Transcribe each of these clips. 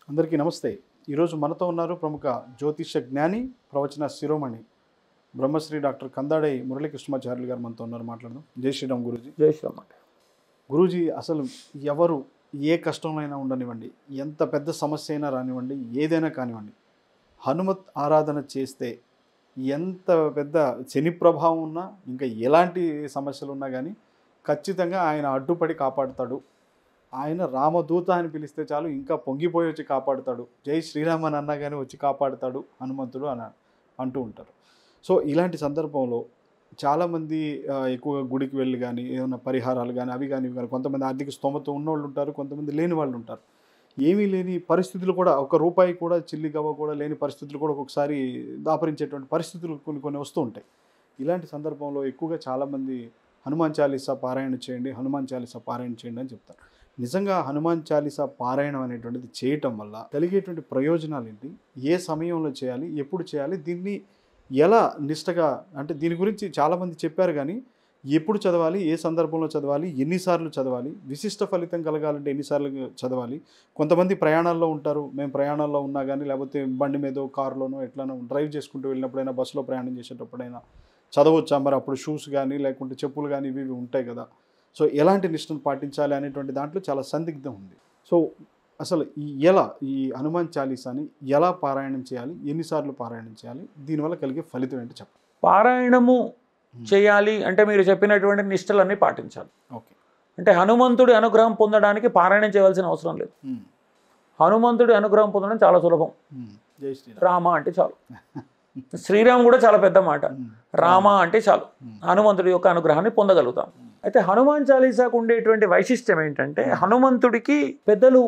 అందరికీ నమస్తే. ఈరోజు మనతో ఉన్నారు ప్రముఖ జ్యోతిష జ్ఞాని, ప్రవచన శిరోమణి బ్రహ్మశ్రీ డాక్టర్ కందాడై మురళీకృష్ణమాచార్యులు గారు మనతో ఉన్నారు. మాట్లాడదాం. జై శ్రీరామ్ గురూజీ. జై శ్రీరామ్. గురూజీ, అసలు ఎవరు ఏ కష్టమైనా ఉండనివ్వండి, ఎంత పెద్ద సమస్య అయినా రానివ్వండి, ఏదైనా కానివ్వండి, హనుమత్ ఆరాధన చేస్తే ఎంత పెద్ద శని ప్రభావం ఉన్నా, ఇంకా ఎలాంటి సమస్యలు ఉన్నా కానీ ఖచ్చితంగా ఆయన అడ్డుపడి కాపాడుతాడు. ఆయన రామదూత అని పిలిస్తే చాలు ఇంకా పొంగిపోయి వచ్చి కాపాడుతాడు. జై శ్రీరామ్ అని అన్నా కానీ వచ్చి కాపాడుతాడు హనుమంతుడు అని అంటూ ఉంటారు. సో ఇలాంటి సందర్భంలో చాలామంది ఎక్కువగా గుడికి వెళ్ళి కానీ ఏమైనా పరిహారాలు కానీ అవి కానీ కొంతమంది ఆర్థిక స్తోమత ఉన్నవాళ్ళు ఉంటారు, కొంతమంది లేని వాళ్ళు ఉంటారు. ఏమీ లేని పరిస్థితులు కూడా, ఒక రూపాయి కూడా చిల్లిగవ్వ కూడా లేని పరిస్థితులు కూడా ఒక్కొక్కసారి దాపరించేటువంటి పరిస్థితులు కొన్ని వస్తూ ఉంటాయి. ఇలాంటి సందర్భంలో ఎక్కువగా చాలామంది హనుమాన్ చాలీసా పారాయణ చేయండి, హనుమాన్ చాలీసా పారాయణ చేయండి అని చెప్తారు. నిజంగా హనుమాన్ చాలీసా పారాయణం అనేటువంటిది చేయటం వల్ల కలిగేటువంటి ప్రయోజనాలు ఏంటి, ఏ సమయంలో చేయాలి, ఎప్పుడు చేయాలి, దీన్ని ఎలా నిష్టగా, అంటే దీని గురించి చాలామంది చెప్పారు కానీ ఎప్పుడు చదవాలి, ఏ సందర్భంలో చదవాలి, ఎన్నిసార్లు చదవాలి, విశిష్ట ఫలితం కలగాలంటే ఎన్నిసార్లు చదవాలి. కొంతమంది ప్రయాణాల్లో ఉంటారు, మేము ప్రయాణాల్లో ఉన్నా కానీ లేకపోతే బండి మీదో కారులోనో ఎట్లనో డ్రైవ్ చేసుకుంటూ వెళ్ళినప్పుడైనా, బస్సులో ప్రయాణం చేసేటప్పుడైనా చదవచ్చా, మరి అప్పుడు షూస్ కానీ లేకుంటే చెప్పులు కానీ ఇవి ఉంటాయి కదా. సో ఎలాంటి నిష్టను పాటించాలి అనేటువంటి దాంట్లో చాలా సందిగ్ధం ఉంది. సో అసలు ఈ హనుమాన్ చాలీసాని ఎలా పారాయణం చేయాలి, ఎన్నిసార్లు పారాయణం చేయాలి, దీనివల్ల కలిగే ఫలితం ఏంటో చెప్పండి. పారాయణము చేయాలి అంటే మీరు చెప్పినటువంటి నిష్టలన్నీ పాటించాలి. ఓకే. అంటే హనుమంతుడి అనుగ్రహం పొందడానికి పారాయణం చేయవలసిన అవసరం లేదు. హనుమంతుడి అనుగ్రహం పొందడం చాలా సులభం. జై శ్రీరామ్. రామ అంటే చాలు. శ్రీరామ్ కూడా చాలా పెద్ద మాట. రామ అంటే చాలు, హనుమంతుడి యొక్క అనుగ్రహాన్ని పొందగలుగుతాం. అయితే హనుమాన్ చాలీసాకు ఉండేటువంటి వైశిష్ట్యం ఏంటంటే, హనుమంతుడికి పెద్దలు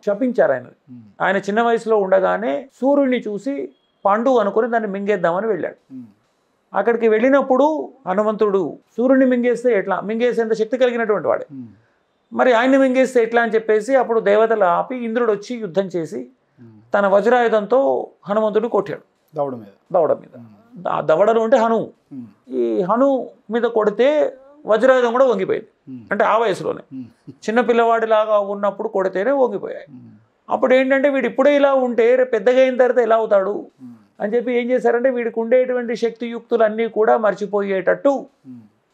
శపించారు ఆయన చిన్న వయసులో ఉండగానే సూర్యుడిని చూసి పండు అనుకుని దాన్ని మింగేద్దామని వెళ్ళాడు. అక్కడికి వెళ్ళినప్పుడు హనుమంతుడు సూర్యుడిని మింగేస్తే ఎట్లా, మింగేసేంత శక్తి కలిగినటువంటి వాడే, మరి ఆయన్ని మింగేస్తే ఎట్లా అని చెప్పేసి అప్పుడు దేవతలు ఆపి ఇంద్రుడు వచ్చి యుద్ధం చేసి తన వజ్రాయుధంతో హనుమంతుడిని కొట్టాడు దవడ మీద. ఆ దవడలు ఉంటే హనువు, ఈ హను మీద కొడితే వజ్రాయుధం కూడా వంగిపోయింది. అంటే ఆ వయసులోనే చిన్న పిల్లవాడిలాగా ఉన్నప్పుడు కొడితేనే వంగిపోయాయి. అప్పుడు ఏంటంటే వీడు ఇప్పుడే ఇలా ఉంటే రేపు పెద్దగా అయిన తర్వాత ఎలా అవుతాడు అని చెప్పి ఏం చేశారంటే, వీడికి ఉండేటువంటి శక్తియుక్తులన్నీ కూడా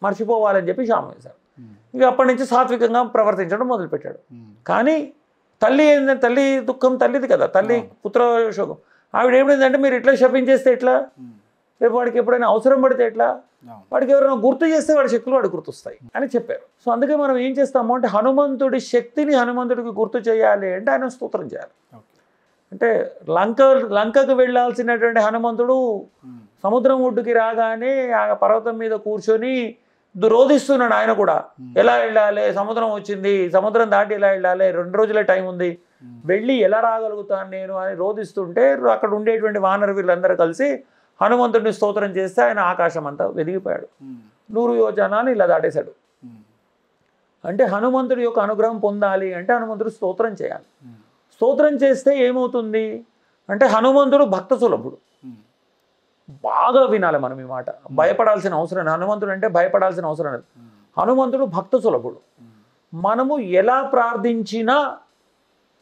మర్చిపోవాలని చెప్పి శాపం వేశారు. ఇక అప్పటి నుంచి సాత్వికంగా ప్రవర్తించడం మొదలుపెట్టాడు. కానీ తల్లి ఏంటంటే, తల్లి దుఃఖం తల్లిది కదా, తల్లి పుత్రశోకం. ఆవిడ ఏమిటంటే, మీరు ఇట్లా శపించేస్తే ఎట్లా, రేపు వాడికి ఎప్పుడైనా అవసరం పడితే ఎట్లా, వాడికి ఎవరైనా గుర్తు చేస్తే వాడి శక్తులు వాడికి గుర్తొస్తాయి అని చెప్పారు. సో అందుకే మనం ఏం చేస్తాము అంటే, హనుమంతుడి శక్తిని హనుమంతుడికి గుర్తు చేయాలి అంటే ఆయన స్తోత్రం చేయాలి. అంటే లంకకు వెళ్ళాల్సినటువంటి హనుమంతుడు సముద్రం ఒడ్డుకి రాగానే ఆ పర్వతం మీద కూర్చొని రోధిస్తున్నాడు. ఆయన కూడా ఎలా వెళ్ళాలి, సముద్రం వచ్చింది, సముద్రం దాటి ఎలా వెళ్ళాలి, 2 రోజులే టైం ఉంది, వెళ్ళి ఎలా రాగలుగుతాను నేను అని రోధిస్తుంటే అక్కడ ఉండేటువంటి వానర వీళ్ళందరూ కలిసి హనుమంతుడిని స్తోత్రం చేస్తే ఆయన ఆకాశం అంతా వెదిగిపోయాడు. 100 యోజనాలు ఇలా దాటేశాడు. అంటే హనుమంతుడి యొక్క అనుగ్రహం పొందాలి అంటే హనుమంతుడు స్తోత్రం చేయాలి. స్తోత్రం చేస్తే ఏమవుతుంది అంటే, హనుమంతుడు భక్త సులభుడు. బాగా వినాలి మనం ఈ మాట, భయపడాల్సిన అవసరం లేదు. హనుమంతుడు అంటే భయపడాల్సిన అవసరం లేదు. హనుమంతుడు భక్త సులభుడు. మనము ఎలా ప్రార్థించినా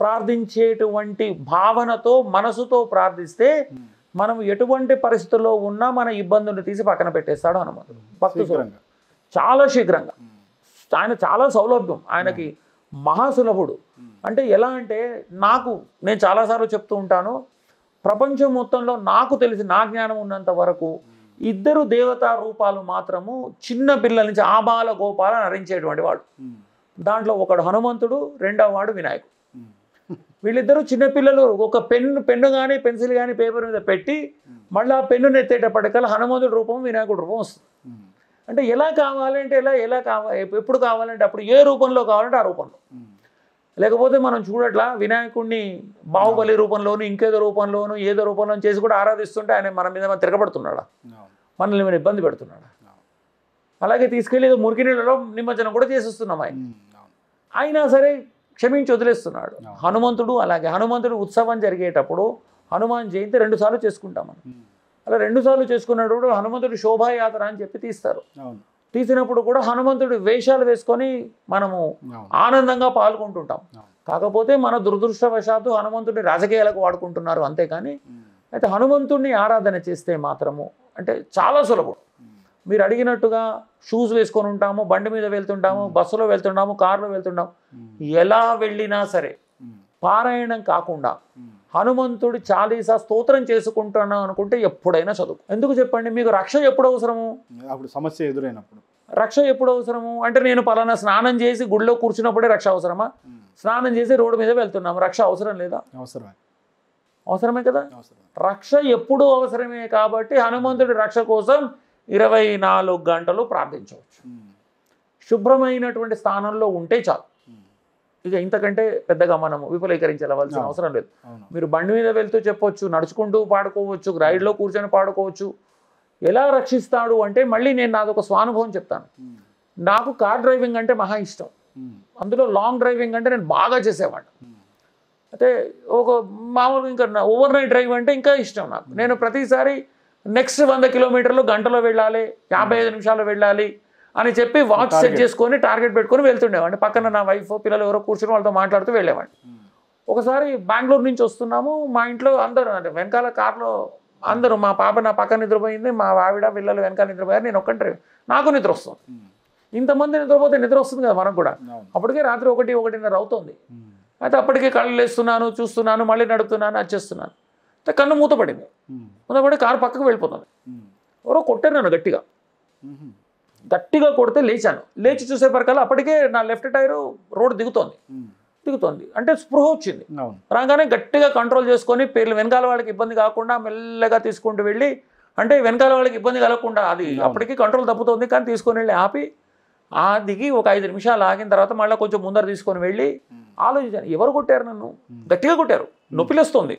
ప్రార్థించేటువంటి భావనతో, మనసుతో ప్రార్థిస్తే మనం ఎటువంటి పరిస్థితుల్లో ఉన్నా మన ఇబ్బందుల్ని తీసి పక్కన పెట్టేస్తాడు హనుమంతుడు. భక్త సులభుడు, చాలా శీఘ్రంగా. ఆయన చాలా సౌలభ్యం, ఆయనకి మహాసులభుడు. అంటే ఎలా అంటే, నేను చాలాసార్లు చెప్తూ ఉంటాను, ప్రపంచం మొత్తంలో నాకు తెలిసి, నా జ్ఞానం ఉన్నంత వరకు 2 దేవతా రూపాలు మాత్రము చిన్న పిల్లల నుంచి ఆబాల గోపాల నరించేటువంటి వాడు. దాంట్లో ఒకడు హనుమంతుడు, రెండవ వాడు వినాయకుడు. వీళ్ళిద్దరూ చిన్నపిల్లలు. ఒక పెన్ను కానీ పెన్సిల్ కానీ పేపర్ మీద పెట్టి మళ్ళీ ఆ పెన్నును ఎత్తేటప్పటికల్లా హనుమంతుడి రూపం, వినాయకుడి రూపం వస్తుంది. అంటే ఎలా కావాలంటే ఎలా కావాలి, ఎప్పుడు కావాలంటే అప్పుడు, ఏ రూపంలో కావాలంటే ఆ రూపంలో. లేకపోతే మనం చూడట్లా వినాయకుడిని బాహుబలి రూపంలోను, ఇంకేదో రూపంలోను, ఏదో రూపంలో చేసి కూడా ఆరాధిస్తుంటే ఆయన మన మీద తిరగబడుతున్నాడా, మనల్ని మీద ఇబ్బంది పెడుతున్నాడా. అలాగే తీసుకెళ్ళి మురికి నీళ్ళలో నిమజ్జనం కూడా చేసేస్తున్నాం అయినా సరే క్షమించి వదిలేస్తున్నాడు హనుమంతుడు. అలాగే హనుమంతుడు ఉత్సవం జరిగేటప్పుడు హనుమాన్ జయంతి 2 సార్లు చేసుకుంటాం మనం. అలా 2 సార్లు చేసుకున్నప్పుడు హనుమంతుడు శోభాయాత్ర అని చెప్పి తీస్తారు. తీసినప్పుడు కూడా హనుమంతుడి వేషాలు వేసుకొని మనము ఆనందంగా పాల్గొంటుంటాం. కాకపోతే మన దురదృష్టవశాత్తు హనుమంతుడిని రాజకీయాలకు వాడుకుంటున్నారు అంతేకాని అయితే హనుమంతుడిని ఆరాధన చేస్తే మాత్రము అంటే చాలా సులభం. మీరు అడిగినట్టుగా షూస్ వేసుకొని ఉంటాము, బండి మీద వెళ్తుంటాము, బస్సులో వెళ్తుంటాము, కారులో వెళ్తుంటాము, ఎలా వెళ్ళినా సరే పారాయణం కాకుండా హనుమంతుడి చాలీసా స్తోత్రం చేసుకుంటున్నాం అనుకుంటే ఎప్పుడైనా చదువు. ఎందుకు చెప్పండి, మీకు రక్ష ఎప్పుడు అవసరము? అప్పుడు సమస్య ఎదురైనప్పుడు. రక్ష ఎప్పుడు అవసరము అంటే నేను పలానా స్నానం చేసి గుడిలో కూర్చున్నప్పుడే రక్ష అవసరమా? స్నానం చేసి రోడ్డు మీద వెళ్తున్నాము, రక్ష అవసరం లేదా? అవసరమే కదా. రక్ష ఎప్పుడూ అవసరమే. కాబట్టి హనుమంతుడి రక్ష కోసం 24 గంటలు ప్రార్థించవచ్చు. శుభ్రమైనటువంటి స్థానంలో ఉంటే చాలు. ఇక ఇంతకంటే పెద్దగా మనము విఫలీకరించవలసిన అవసరం లేదు. మీరు బండి మీద వెళ్తూ చెప్పొచ్చు, నడుచుకుంటూ పాడుకోవచ్చు, రైడ్లో కూర్చొని పాడుకోవచ్చు. ఎలా రక్షిస్తాడు అంటే మళ్ళీ నేను నాదొక స్వానుభవం చెప్తాను. నాకు కార్ డ్రైవింగ్ అంటే మహా ఇష్టం. అందులో లాంగ్ డ్రైవింగ్ అంటే నేను బాగా చేసేవాడిని. అయితే ఒక మామూలుగా ఇంకా ఓవర్ నైట్ డ్రైవ్ అంటే ఇంకా ఇష్టం నాకు. నేను ప్రతిసారి నెక్స్ట్ 100 కిలోమీటర్లు గంటలో వెళ్ళాలి, 55 నిమిషాలు వెళ్ళాలి అని చెప్పి వాచ్ సెట్ చేసుకొని టార్గెట్ పెట్టుకొని వెళ్తుండేవాడిని. పక్కన నా వైఫ్ పిల్లలు ఎవరో కూర్చొని వాళ్ళతో మాట్లాడుతూ వెళ్ళేవాడిని. ఒకసారి బెంగళూరు నుంచి వస్తున్నాము, మా ఇంట్లో అందరూ అంటే వెనకాల కార్లో అందరూ, మా పాప నా పక్కన నిద్రపోయింది, మా ఆవిడ పిల్లలు వెనకాల నిద్రపోయారు, నేను ఒక్కటే. నాకు నిద్ర వస్తుంది. ఇంతమంది నిద్రపోతే నిద్ర వస్తుంది కదా మనకు కూడా. అప్పటికే రాత్రి 1-1:30 అవుతుంది. అయితే అప్పటికే కళ్ళు లేస్తున్నాను, చూస్తున్నాను, మళ్ళీ నడుపుతున్నాను, వచ్చేస్తున్నాను. కన్ను మూతపడింది. మూతపడి కారు పక్కకు వెళ్ళిపోతుంది. ఎవరో కొట్టారు నన్ను గట్టిగా కొడితే లేచాను. లేచి చూసేపటికల్లా అప్పటికే నా లెఫ్ట్ టైరు రోడ్డు దిగుతోంది. అంటే స్పృహ వచ్చింది. రాగానే గట్టిగా కంట్రోల్ చేసుకొని పేర్లు వెనకాల వాళ్ళకి ఇబ్బంది కాకుండా మెల్లగా తీసుకుంటూ వెళ్ళి, అంటే వెనకాల వాళ్ళకి ఇబ్బంది కలగకుండా, అది అప్పటికి కంట్రోల్ తప్పుతోంది కానీ తీసుకొని వెళ్ళి ఆపి దిగి ఒక 5 నిమిషాలు ఆగిన తర్వాత మళ్ళీ కొంచెం ముందర తీసుకొని వెళ్ళి ఆలోచించాను, ఎవరు కొట్టారు నన్ను? గట్టిగా కొట్టారు, నొప్పిలేస్తుంది.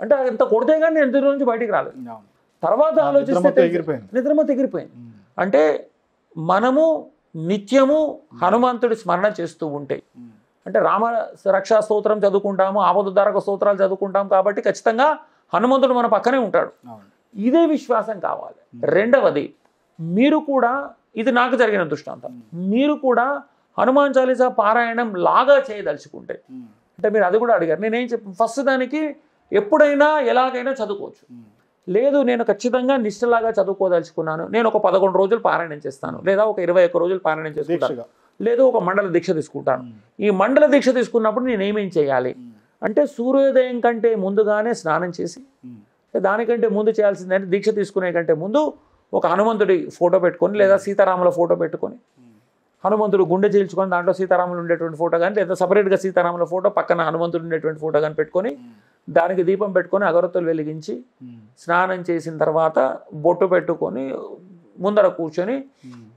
అంటే ఇంత కొడితే కానీ నేను నిద్ర నుంచి బయటికి రాలేదు. తర్వాత ఆలోచిస్తే నిద్రమతి ఎగిరిపోయింది. అంటే మనము నిత్యము హనుమంతుడి స్మరణ చేస్తూ ఉంటే, అంటే రామ రక్షా స్తోత్రం చదువుకుంటాము, ఆపదుద్ధారక స్తోత్రాలు చదువుకుంటాం కాబట్టి ఖచ్చితంగా హనుమంతుడు మన పక్కనే ఉంటాడు. ఇదే విశ్వాసం కావాలి. రెండవది, మీరు కూడా, ఇది నాకు జరిగిన దృష్టాంతం, మీరు కూడా హనుమాన్ చాలీసా పారాయణం లాగా చేయదలుచుకుంటే, అంటే మీరు అది కూడా అడిగారు, నేనేం ఫస్ట్ దానికి ఎప్పుడైనా ఎలాగైనా చదువుకోవచ్చు. లేదు నేను ఖచ్చితంగా నిష్ఠలాగా చదువుకోదలుచుకున్నాను, నేను ఒక 11 రోజులు పారాయణం చేస్తాను, లేదా ఒక 21 రోజులు పారాయణం చేసుకుంటాను, లేదు ఒక మండల దీక్ష తీసుకుంటాను. ఈ మండల దీక్ష తీసుకున్నప్పుడు నేనేమేం చేయాలి అంటే, సూర్యోదయం కంటే ముందుగానే స్నానం చేసి, దానికంటే ముందు చేయాల్సిందంటే దీక్ష తీసుకునే కంటే ముందు ఒక హనుమంతుడి ఫోటో పెట్టుకొని, లేదా సీతారాముల ఫోటో పెట్టుకొని, హనుమంతుడు గుండె చీల్చుకొని దాంట్లో సీతారాములు ఉండేటువంటి ఫోటో కానీ, లేదా సపరేట్గా సీతారాముల ఫోటో పక్కన హనుమంతుడు ఉండేటువంటి ఫోటో కానీ పెట్టుకొని, దానికి దీపం పెట్టుకొని అగరొత్తులు వెలిగించి స్నానం చేసిన తర్వాత బొట్టు పెట్టుకొని ముందర కూర్చొని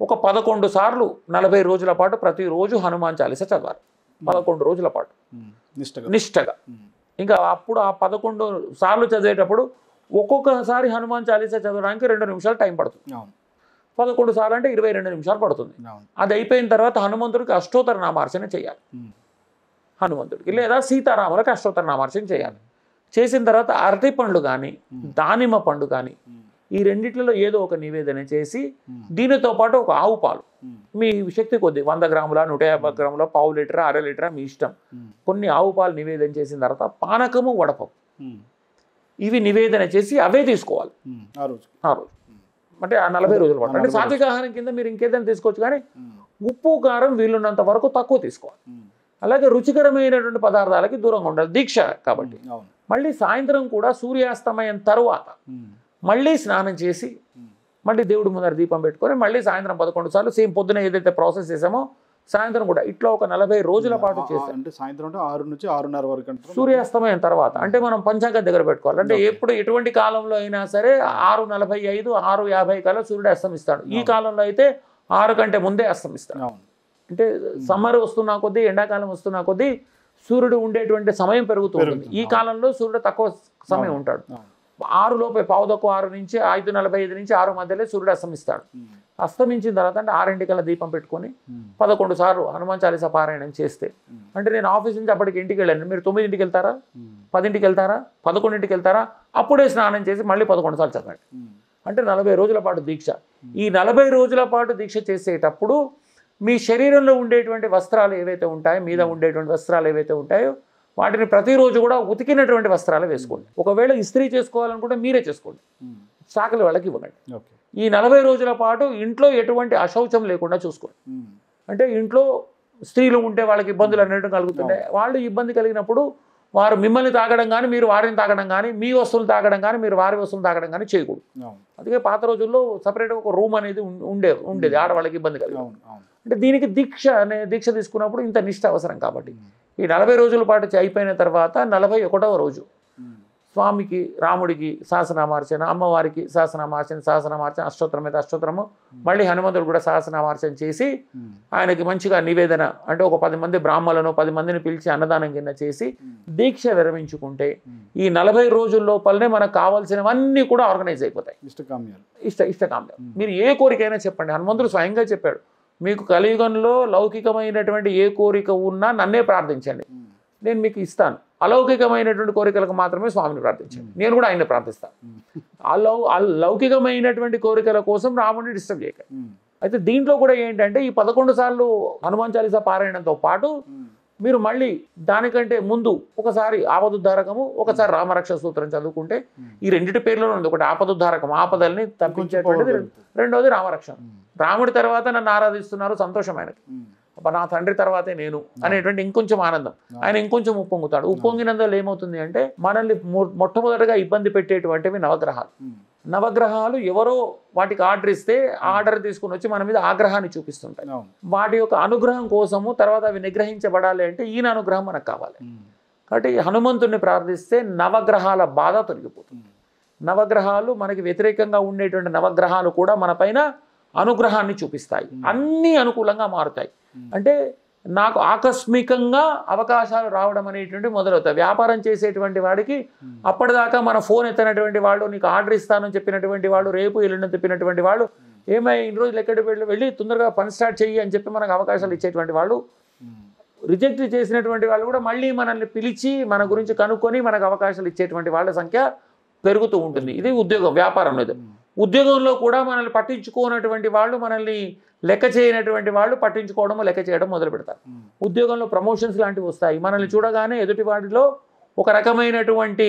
ఒక 11 సార్లు 40 రోజుల పాటు ప్రతిరోజు హనుమాన్ చాలీసా చదవాలి. 11 రోజుల పాటు నిష్టగా. ఇంకా అప్పుడు ఆ 11 సార్లు చదివేటప్పుడు ఒక్కొక్కసారి హనుమాన్ చాలీసా చదవడానికి 2 నిమిషాలు టైం పడుతుంది. 11 సార్లు అంటే 22 నిమిషాలు పడుతుంది. అది అయిపోయిన తర్వాత హనుమంతుడికి అష్టోత్తర నామార్చన చేయాలి. హనుమంతుడికి లేదా సీతారాములకు అష్టోత్తర నామార్చన చేయాలి. చేసిన తర్వాత అరటి పండ్లు కానీ దానిమ్మ పండు కానీ ఈ రెండిట్లలో ఏదో ఒక నివేదన చేసి, దీనితో పాటు ఒక ఆవు పాలు మీ శక్తి కొద్ది 100 గ్రాముల, 150 గ్రాముల, పావు లీటరా, అర లీటరా మీ ఇష్టం, కొన్ని ఆవు పాలు నివేదన చేసిన తర్వాత పానకము, వడపప్పు ఇవి నివేదన చేసి అవే తీసుకోవాలి ఆ రోజు. అంటే ఆ 40 రోజుల పాటు. అంటే సాత్విక ఆహారం కింద మీరు ఇంకేదైనా తీసుకోవచ్చు, కానీ ఉప్పు కారం వీలున్నంత వరకు తక్కువ తీసుకోవాలి. అలాగే రుచికరమైనటువంటి పదార్థాలకి దూరంగా ఉండాలి, దీక్ష కాబట్టి. మళ్ళీ సాయంత్రం కూడా సూర్యాస్తమయం తరువాత మళ్ళీ స్నానం చేసి, మళ్ళీ దేవుడి ముందర దీపం పెట్టుకొని, మళ్ళీ సాయంత్రం 11 సార్లు సేమ్ పొద్దున ఏదైతే ప్రాసెస్ చేసామో సాయంత్రం కూడా ఇట్లా ఒక 40 రోజుల పాటు చేస్తాం. అంటే సాయంత్రం 6 నుంచి 6:30 వరకు సూర్యాస్తమయం తర్వాత. అంటే మనం పంచాంగం దగ్గర పెట్టుకోవాలి. అంటే ఎప్పుడు ఎటువంటి కాలంలో అయినా సరే 6:45, 6:50 కల్లా సూర్యుడు అస్తమిస్తాడు. ఈ కాలంలో అయితే 6 కంటే ముందే అస్తమిస్తాడు. అంటే సమ్మర్ వస్తున్నా కొద్దీ, ఎండాకాలం వస్తున్నా కొద్దీ సూర్యుడు ఉండేటువంటి సమయం పెరుగుతూ ఉంటుంది. ఈ కాలంలో సూర్యుడు తక్కువ సమయం ఉంటాడు. 6 లోపే, 5:15 నుంచి 5:45 నుంచి 6 మధ్యలో సూర్యుడు అస్తమిస్తాడు. అస్తమించిన తర్వాత అంటే 6 కల్లా దీపం పెట్టుకొని 11 సార్లు హనుమాన్ చాలీసా పారాయణం చేస్తే, అంటే నేను ఆఫీస్ నుంచి అప్పటికి ఇంటికి వెళ్ళాను, మీరు 9కి వెళ్తారా, 10కి వెళ్తారా, 11కి వెళ్తారా, అప్పుడే స్నానం చేసి మళ్ళీ 11 సార్లు చదవండి. అంటే 40 రోజుల పాటు దీక్ష. ఈ 40 రోజుల పాటు దీక్ష చేసేటప్పుడు మీ శరీరంలో ఉండేటువంటి వస్త్రాలు ఏవైతే ఉంటాయో, మీద ఉండేటువంటి వస్త్రాలు ఏవైతే ఉంటాయో వాటిని ప్రతిరోజు కూడా ఉతికినటువంటి వస్త్రాలు వేసుకోండి. ఒకవేళ ఇస్త్రీ చేసుకోవాలనుకుంటే మీరే చేసుకోండి, చాకలి వాళ్ళకి ఇవ్వండి. ఈ 40 రోజుల పాటు ఇంట్లో ఎటువంటి అశౌచం లేకుండా చూసుకోండి. అంటే ఇంట్లో స్త్రీలు ఉంటే వాళ్ళకి ఇబ్బందులు అనేవి కలుగుతున్నాయి. వాళ్ళు ఇబ్బంది కలిగినప్పుడు వారు మిమ్మల్ని తాగడం కానీ, మీరు వారిని తాగడం కానీ, మీ వస్తువులు తాగడం కానీ, మీరు వారి వస్తువులు తాగడం కానీ చేయకూడదు. అందుకే పాత రోజుల్లో సపరేట్గా ఒక రూమ్ అనేది ఉండేది ఆడవాళ్ళకి ఇబ్బంది కలిగి. అంటే దీనికి దీక్ష తీసుకున్నప్పుడు ఇంత నిష్ఠ అవసరం. కాబట్టి ఈ 40 రోజుల పాటు అయిపోయిన తర్వాత 41వ రోజు స్వామికి, రాముడికి సహస్రనామార్చన, అమ్మవారికి సహస్రనామార్చన, అష్టోత్తరం అయితే అష్టోత్తరము, మళ్ళీ హనుమంతుడు కూడా సహస్రనామార్చన చేసి ఆయనకి మంచిగా నివేదన, అంటే ఒక 10 మంది బ్రాహ్మణులను 10 మందిని పిలిచి అన్నదానం కింద చేసి దీక్ష విరమించుకుంటే ఈ 40 రోజుల లోపలనే మనకు కావాల్సినవన్నీ కూడా ఆర్గనైజ్ అయిపోతాయి. ఇష్టకామ్యాలు మీరు ఏ కోరికైనా చెప్పండి. హనుమంతుడు స్వయంగా చెప్పాడు, మీకు కలియుగంలో లౌకికమైనటువంటి ఏ కోరిక ఉన్నా నన్నే ప్రార్థించండి, నేను మీకు ఇస్తాను. అలౌకికమైనటువంటి కోరికలకు మాత్రమే స్వామిని ప్రార్థించండి, నేను కూడా ఆయన్ని ప్రార్థిస్తాను. లౌకికమైనటువంటి కోరికల కోసం రాముడిని డిస్టర్బ్ చేయకండి. అయితే దీంట్లో కూడా ఏంటంటే ఈ 11 సార్లు హనుమాన్ చాలీసా పారాయణంతో పాటు మీరు మళ్ళీ దానికంటే ముందు ఒకసారి ఆపదుద్ధారకము, ఒకసారి రామరక్ష సూత్రం చదువుకుంటే ఈ రెండింటి పేర్లలో ఉంది. ఒకటి ఆపదుద్ధారకం, ఆపదల్ని తప్పించేటువంటిది, రెండోది రామరక్షణ. రాముడి తర్వాత నన్ను ఆరాధిస్తున్నారు, సంతోషం ఆయనకి. నా తండ్రి తర్వాతే నేను అనేటువంటి ఇంకొంచెం ఆనందం, ఆయన ఇంకొంచెం ఉప్పొంగుతాడు. ఉప్పొంగినందువల్ల ఏమవుతుంది అంటే మనల్ని మొట్టమొదటిగా ఇబ్బంది పెట్టేటువంటివి నవగ్రహాలు ఎవరో వాటికి ఆర్డర్ ఇస్తే ఆర్డర్ తీసుకుని వచ్చి మన మీద ఆగ్రహాన్ని చూపిస్తుంటాయి. వాటి యొక్క అనుగ్రహం కోసము తర్వాత అవి నిగ్రహించబడాలి అంటే ఈయన అనుగ్రహం మనకు కావాలి. కాబట్టి హనుమంతుడిని ప్రార్థిస్తే నవగ్రహాల బాధ తొలగిపోతుంది. నవగ్రహాలు మనకి వ్యతిరేకంగా ఉండేటువంటి నవగ్రహాలు కూడా మన పైన అనుగ్రహాన్ని చూపిస్తాయి, అన్నీ అనుకూలంగా మారుతాయి. అంటే నాకు ఆకస్మికంగా అవకాశాలు రావడం అనేటువంటి మొదలవుతాయి. వ్యాపారం చేసేటువంటి వాడికి అప్పటిదాకా మన ఫోన్ ఎత్తనటువంటి వాళ్ళు, నీకు ఆర్డర్ ఇస్తానని చెప్పినటువంటి వాళ్ళు, రేపు ఎల్లుండని చెప్పినటువంటి వాళ్ళు, ఏమై ఇన్ని రోజులు ఎక్కడికి వెళ్ళి తొందరగా పని స్టార్ట్ చెయ్యి అని చెప్పి మనకు అవకాశాలు ఇచ్చేటువంటి వాళ్ళు, రిజెక్ట్ చేసినటువంటి వాళ్ళు కూడా మళ్ళీ మనల్ని పిలిచి మన గురించి కనుక్కొని మనకు అవకాశాలు ఇచ్చేటువంటి వాళ్ళ సంఖ్య పెరుగుతూ ఉంటుంది. ఇది ఉద్యోగం, వ్యాపారం లేదు. ఉద్యోగంలో కూడా మనల్ని పట్టించుకోనటువంటి వాళ్ళు, మనల్ని లెక్క చేయనటువంటి వాళ్ళు పట్టించుకోవడము, లెక్క చేయడం మొదలు పెడతారు. ఉద్యోగంలో ప్రమోషన్స్ లాంటివి వస్తాయి. మనల్ని చూడగానే ఎదుటి వాటిలో ఒక రకమైనటువంటి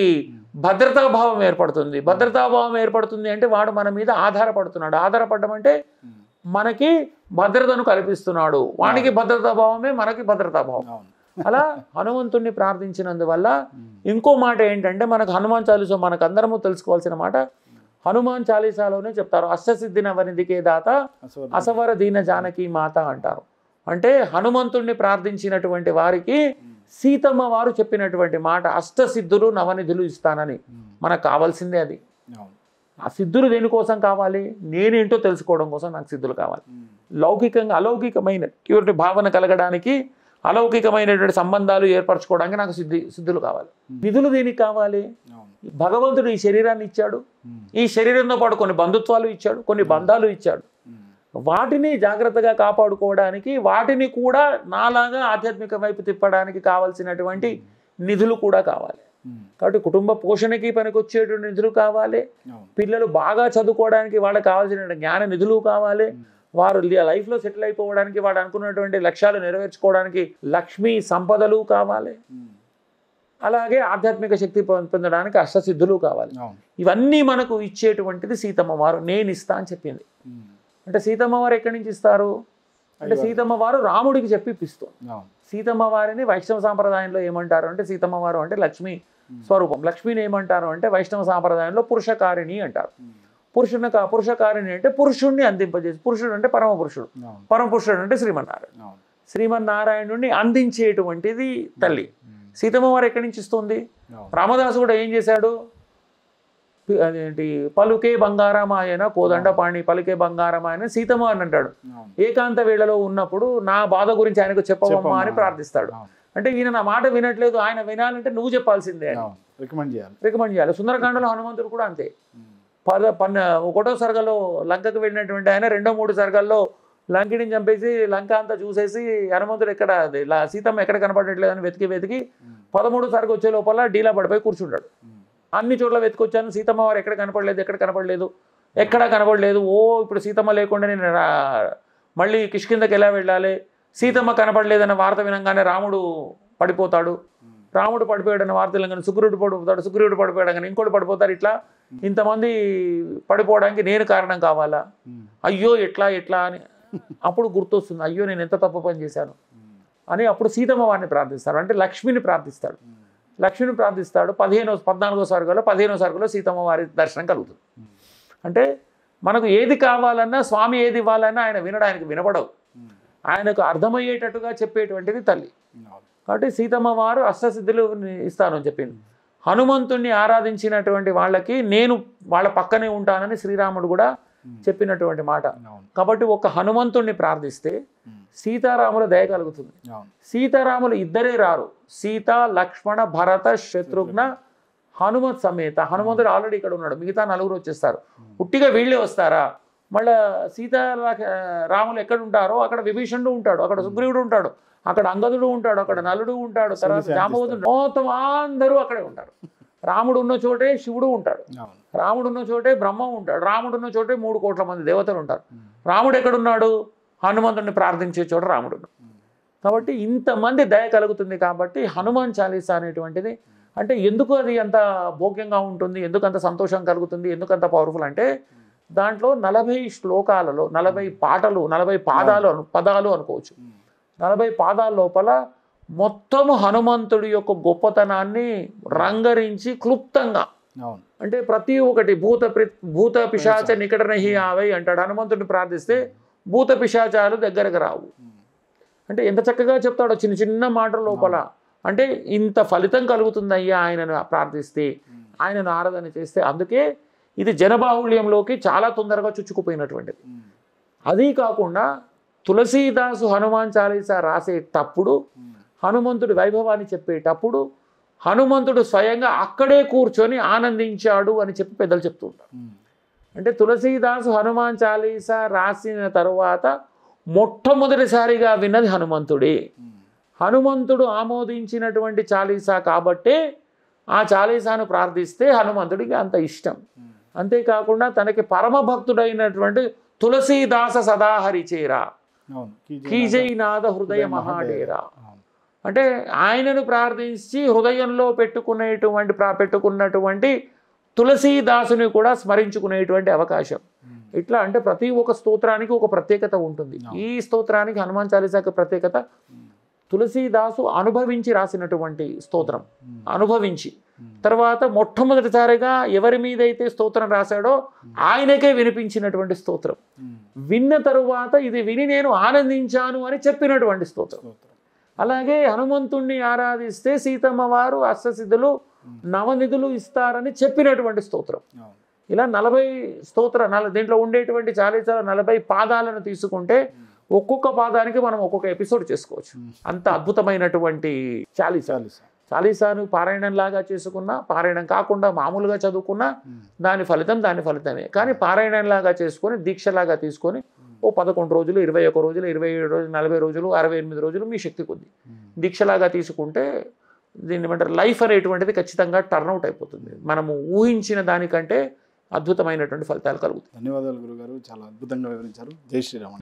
భద్రతాభావం ఏర్పడుతుంది. భద్రతాభావం ఏర్పడుతుంది అంటే వాడు మన మీద ఆధారపడుతున్నాడు. ఆధారపడడం అంటే మనకి భద్రతను కల్పిస్తున్నాడు. వానికి భద్రతాభావమే మనకి భద్రతాభావం. అలా హనుమంతుణ్ణి ప్రార్థించినందువల్ల ఇంకో మాట ఏంటంటే, మనకు హనుమాన్ చాలీసా మనకు అందరము తెలుసుకోవాల్సిన మాట, హనుమాన్ చాలీసాలోనే చెప్తారు, అష్టసిద్ధిన వనిదికే దాత అసవర దీన జానకి మాత అంటారు. అంటే హనుమంతుణ్ణి ప్రార్థించినటువంటి వారికి సీతమ్మ వారు చెప్పినటువంటి మాట, అష్టసిద్ధులు నవనిధులు ఇస్తానని. మనకు కావాల్సిందే అది. ఆ సిద్ధులు దేనికోసం కావాలి? నేనేంటో తెలుసుకోవడం కోసం నాకు సిద్ధులు కావాలి. లౌకికంగా అలౌకికమైన భావన కలగడానికి, అలౌకికమైనటువంటి సంబంధాలు ఏర్పరచుకోవడానికి నాకు సిద్ధులు కావాలి. నిధులు దేనికి కావాలి? భగవంతుడు ఈ శరీరాన్ని ఇచ్చాడు, ఈ శరీరంతో పాటు కొన్ని బంధుత్వాలు ఇచ్చాడు, కొన్ని బంధాలు ఇచ్చాడు. వాటిని జాగ్రత్తగా కాపాడుకోవడానికి, వాటిని కూడా నాలాగా ఆధ్యాత్మిక వైపు తిప్పడానికి కావాల్సినటువంటి నిధులు కూడా కావాలి. కాబట్టి కుటుంబ పోషణకి పనికొచ్చేటువంటి నిధులు కావాలి, పిల్లలు బాగా చదువుకోవడానికి వాళ్ళకి కావాల్సిన జ్ఞాన నిధులు కావాలి, వారు లైఫ్లో సెటిల్ అయిపోవడానికి, వాడు అనుకున్నటువంటి లక్ష్యాలు నెరవేర్చుకోవడానికి లక్ష్మీ సంపదలు కావాలి. అలాగే ఆధ్యాత్మిక శక్తి పొందడానికి అష్టసిద్ధులు కావాలి. ఇవన్నీ మనకు ఇచ్చేటువంటిది సీతమ్మ వారు. నేను ఇస్తా అని చెప్పింది. అంటే సీతమ్మ వారు ఎక్కడి నుంచి ఇస్తారు అంటే, సీతమ్మ వారు రాముడికి చెప్పి ఇప్పిస్తుంది. సీతమ్మ వారిని వైష్ణవ సాంప్రదాయంలో ఏమంటారు అంటే, సీతమ్మ వారు అంటే లక్ష్మీ స్వరూపం. లక్ష్మిని ఏమంటారు అంటే వైష్ణవ సాంప్రదాయంలో పురుషకారిణి అంటారు. పురుషకారిణి అంటే పురుషుణ్ణి అందింపజేసి, పురుషుడు అంటే పరమపురుషుడు, పరమపురుషుడు అంటే శ్రీమన్నారాయణ. శ్రీమన్నారాయణుడిని అందించేటువంటిది తల్లి. సీతమ్మ వారు ఎక్కడి నుంచి ఇస్తుంది? రామదాసు కూడా ఏం చేశాడు? అదేంటి, పలుకే బంగారమాయన కోదండపాణి పలుకే బంగారమాయన సీతమ్మ అని అంటాడు. ఏకాంత వేళలో ఉన్నప్పుడు నా బాధ గురించి ఆయనకు చెప్పవమ్మా అని ప్రార్థిస్తాడు. అంటే ఈయన నా మాట వినట్లేదు, ఆయన వినాలంటే నువ్వు చెప్పాల్సిందే అని రికమెండ్ చేయాలి. సుందరకాండలో హనుమంతుడు కూడా అంతే. 1వ సర్గలో లంకకు వెళ్ళినటువంటి ఆయన 2-3 సర్గల్లో లంకిని చంపేసి లంక అంతా చూసేసి హనుమంతుడు ఎక్కడ సీతమ్మ ఎక్కడ కనపడట్లేదని వెతికి 13వ సర్గ వచ్చే లోపల డీలా పడిపోయి కూర్చుంటాడు. అన్ని చోట్ల వెతుకొచ్చాను, సీతమ్మ వారు ఎక్కడ కనపడలేదు. ఓ ఇప్పుడు సీతమ్మ లేకుండా నేను మళ్ళీ కిష్కిందకి ఎలా వెళ్ళాలి, సీతమ్మ కనపడలేదన్న వార్త వినంగానే రాముడు పడిపోతాడు, రాముడు పడిపోయాడన్న వార్త వినంగానే సుగ్రీవుడు పడిపోతాడు, సుగ్రీవుడు పడిపోయాడని ఇంకోటి పడిపోతారు. ఇట్లా ఇంతమంది పడిపోవడానికి నేను కారణం కావాలా, అయ్యో ఎట్లా ఎట్లా అని అప్పుడు గుర్తొస్తుంది, అయ్యో నేను ఎంత తప్పు పని చేశాను అని అప్పుడు సీతమ్మ వారిని ప్రార్థిస్తాడు, అంటే లక్ష్మిని ప్రార్థిస్తాడు. లక్ష్మిని ప్రార్థిస్తాడు. 14వ సర్గలో 15వ సర్గలో సీతమ్మ వారి దర్శనం కలుగుతుంది. అంటే మనకు ఏది కావాలన్నా స్వామి ఏది ఇవ్వాలన్నా ఆయన వినడు, ఆయనకు వినపడవు, ఆయనకు అర్థమయ్యేటట్టుగా చెప్పేటువంటిది తల్లి. కాబట్టి సీతమ్మ వారు అష్టసిద్ధులు ఇస్తాను అని చెప్పింది. హనుమంతుణ్ణి ఆరాధించినటువంటి వాళ్ళకి నేను వాళ్ళ పక్కనే ఉంటానని శ్రీరాముడు కూడా చెప్పినటువంటి మాట. కాబట్టి ఒక హనుమంతుణ్ణి ప్రార్థిస్తే సీతారాముల దయ కలుగుతుంది. సీతారాములు ఇద్దరే రారు, సీత లక్ష్మణ భరత శత్రుఘ్న హనుమత్ సమేత. హనుమంతుడు ఆల్రెడీ ఇక్కడ ఉన్నాడు, మిగతా 4 వచ్చేస్తారు. పుట్టిగా వీళ్ళే వస్తారా? మళ్ళీ సీత రాములు ఎక్కడ ఉంటారో అక్కడ విభీషణుడు ఉంటాడు, అక్కడ సుగ్రీవుడు ఉంటాడు, అక్కడ అంగదుడు ఉంటాడు, అక్కడ నలుడు ఉంటాడు, తర్వాత జాంబవతుడు, మొత్తం అందరూ అక్కడే ఉంటారు. రాముడు ఉన్న చోటే శివుడు ఉంటాడు, రాముడు ఉన్న చోటే బ్రహ్మ ఉంటాడు, రాముడు ఉన్న చోటే 3 కోట్ల మంది దేవతలు ఉంటారు. రాముడు ఎక్కడున్నాడు? హనుమంతుడిని ప్రార్థించే చోట రాముడు. కాబట్టి ఇంతమంది దయ కలుగుతుంది. కాబట్టి హనుమాన్ చాలీసా అనేటువంటిది అంటే ఎందుకు అది అంత భోగ్యంగా ఉంటుంది, ఎందుకు అంత సంతోషం కలుగుతుంది, ఎందుకు అంత పవర్ఫుల్ అంటే దాంట్లో 40 శ్లోకాలలో 40 పాటలు, 40 పదాలు అనుకోవచ్చు. 40 పాదాల లోపల మొత్తము హనుమంతుడి యొక్క గొప్పతనాన్ని రంగరించి క్లుప్తంగా, అంటే ప్రతి ఒక్కటి భూత పిశాచ నికట నహి ఆవై అంటాడు. హనుమంతుడిని ప్రార్థిస్తే భూత పిశాచాలు దగ్గరకు రావు. అంటే ఎంత చక్కగా చెప్తాడో చిన్న చిన్న మాటల లోపల. అంటే ఇంత ఫలితం కలుగుతుంది అయ్యా ఆయనను ప్రార్థిస్తే, ఆయనను ఆరాధన చేస్తే. అందుకే ఇది జనబాహుళ్యంలోకి చాలా తొందరగా చుచ్చుకుపోయినటువంటిది. అదీ కాకుండా తులసీదాసు హనుమాన్ చాలీసా రాసేటప్పుడు, హనుమంతుడి వైభవాన్ని చెప్పేటప్పుడు హనుమంతుడు స్వయంగా అక్కడే కూర్చొని ఆనందించాడు అని చెప్పి పెద్దలు చెప్తూ ఉంటారు. అంటే తులసీదాసు హనుమాన్ చాలీసా రాసిన తరువాత మొట్టమొదటిసారిగా విన్నది హనుమంతుడే. హనుమంతుడు ఆమోదించినటువంటి చాలీసా కాబట్టే ఆ చాలీసాను ప్రార్థిస్తే హనుమంతుడికి అంత ఇష్టం. అంతేకాకుండా తనకి పరమ భక్తుడైనటువంటి తులసీదాస సదాహరిచేరా కీజైనాథ హృదయ మహాడేరా, అంటే ఆయనను ప్రార్థించి హృదయంలో పెట్టుకున్నటువంటి తులసీదాసుని కూడా స్మరించుకునేటువంటి అవకాశం. ఇట్లా అంటే ప్రతి ఒక్క స్తోత్రానికి ఒక ప్రత్యేకత ఉంటుంది. ఈ స్తోత్రానికి హనుమాన్ చాలీసాకి ప్రత్యేకత తులసీదాసు అనుభవించి రాసినటువంటి స్తోత్రం. అనుభవించి తర్వాత మొట్టమొదటిసారిగా ఎవరి మీదైతే స్తోత్రం రాశాడో ఆయనకే వినిపించినటువంటి స్తోత్రం. విన్న తరువాత ఇది విని నేను ఆనందించాను అని చెప్పినటువంటి స్తోత్రం. అలాగే హనుమంతుణ్ణి ఆరాధిస్తే సీతమ్మ వారు అష్టసిద్ధులు 9 నిధులు ఇస్తారని చెప్పినటువంటి స్తోత్రం. ఇలా 40 దీంట్లో ఉండేటువంటి చాలీసాల 40 పాదాలను తీసుకుంటే ఒక్కొక్క పాదానికి మనం ఒక్కొక్క ఎపిసోడ్ చేసుకోవచ్చు. అంత అద్భుతమైనటువంటి చాలీసాను పారాయణం లాగా చేసుకున్నా, పారాయణం కాకుండా మామూలుగా చదువుకున్నా దాని ఫలితమే. కానీ పారాయణం లాగా చేసుకొని దీక్షలాగా తీసుకొని 11 రోజులు, 21 రోజులు, 27 రోజులు, 40 రోజులు, 68 రోజులు మీ శక్తి కొద్ది దీక్షలాగా తీసుకుంటే దీన్ని ఏమంటారు లైఫ్ అనేటువంటిది ఖచ్చితంగా టర్న్అవుట్ అయిపోతుంది. మనము ఊహించిన దానికంటే అద్భుతమైనటువంటి ఫలితాలు కలుగుతాయి. ధన్యవాదాలు గురుగారు, చాలా అద్భుతంగా వివరించారు. జై శ్రీరామ్.